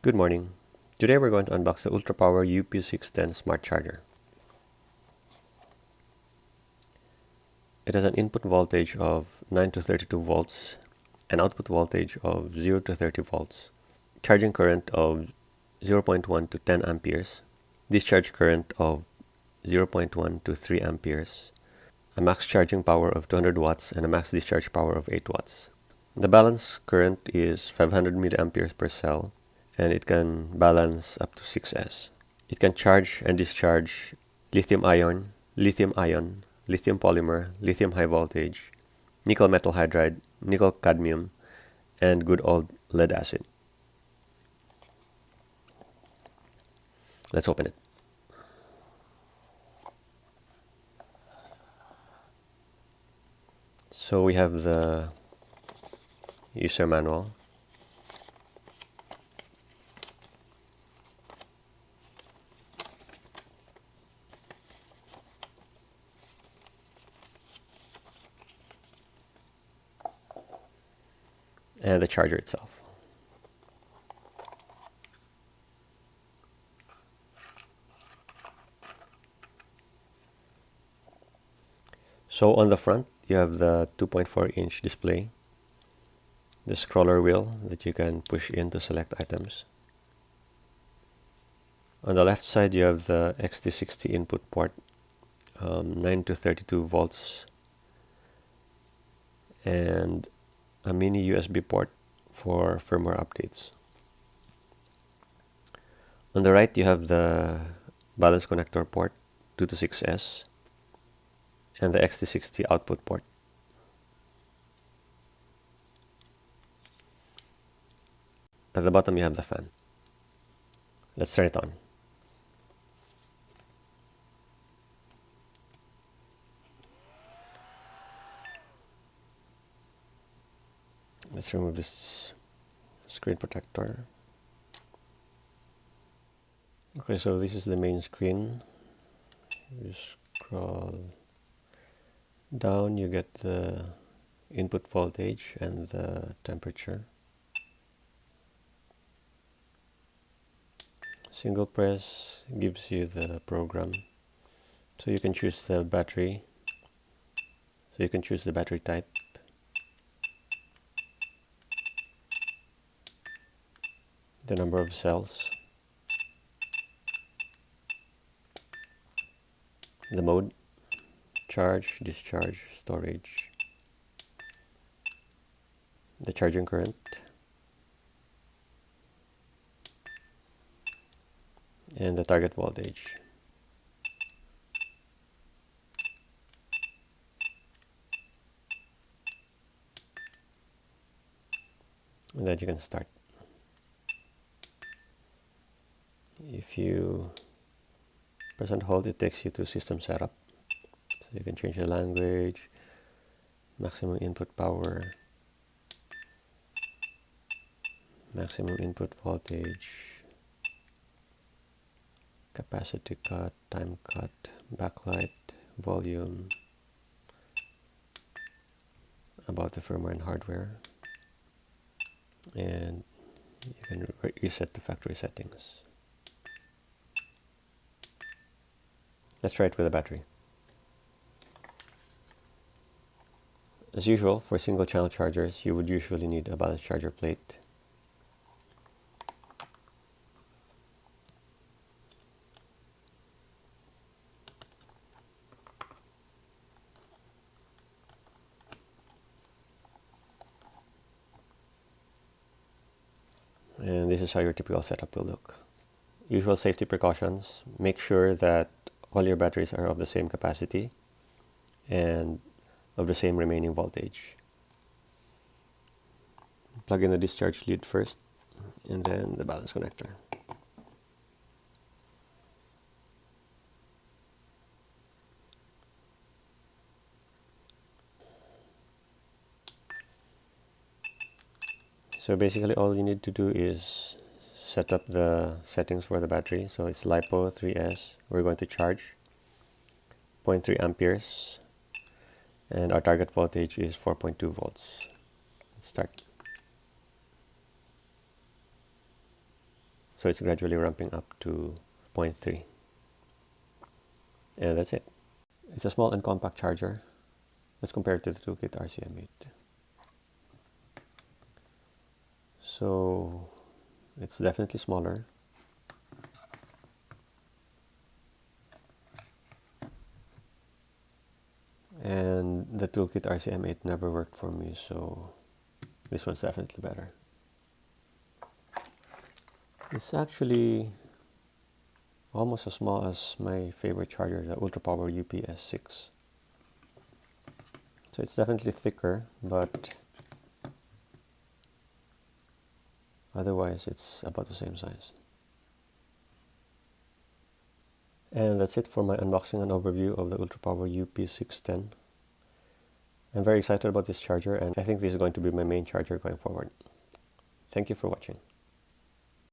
Good morning. Today we're going to unbox the Ultra Power UP610 Smart Charger. It has an input voltage of 9 to 32 volts and output voltage of 0 to 30 volts, charging current of 0.1 to 10 amperes, discharge current of 0.1 to 3 amperes, a max charging power of 200 watts and a max discharge power of 8 watts. The balance current is 500 milliamperes per cell, and it can balance up to 6S. It can charge and discharge lithium ion, lithium polymer, lithium high voltage, nickel metal hydride, nickel cadmium, and good old lead acid. Let's open it. So we have the user manual. And the charger itself. So on the front, you have the 2.4-inch display, the scroller wheel that you can push in to select items. On the left side, you have the XT60 input port, 9 to 32 volts, and a mini USB port for firmware updates. On the right, you have the balance connector port 2 to 6S and the XT60 output port. At the bottom, you have the fan. Let's turn it on. Let's remove this screen protector. Okay, so this is the main screen. You scroll down, you get the input voltage and the temperature. Single press gives you the program. So you can choose the battery. So you can choose the battery type. The number of cells. The mode. Charge, discharge, storage. The charging current. And the target voltage. And then you can start. If you press and hold, it takes you to system setup. So you can change the language, maximum input power, maximum input voltage, capacity cut, time cut, backlight, volume, about the firmware and hardware, and you can reset the factory settings. Let's try it with a battery. As usual, for single channel chargers, you would usually need a balance charger plate. And this is how your typical setup will look. Usual safety precautions: make sure that all your batteries are of the same capacity and of the same remaining voltage. Plug in the discharge lead first, and then the balance connector. So basically all you need to do is set up the settings for the battery. So it's LiPo 3S. We're going to charge 0.3 amperes and our target voltage is 4.2 volts. Let's start. So it's gradually ramping up to 0.3. And that's it. It's a small and compact charger. Let's compare it to the Toolkit RCM8. So it's definitely smaller. And the Toolkit RCM8 never worked for me, so this one's definitely better. It's actually almost as small as my favorite charger, the Ultra Power UP610. So it's definitely thicker, but otherwise it's about the same size. And that's it for my unboxing and overview of the Ultra Power UP610. I'm very excited about this charger, and I think this is going to be my main charger going forward. Thank you for watching.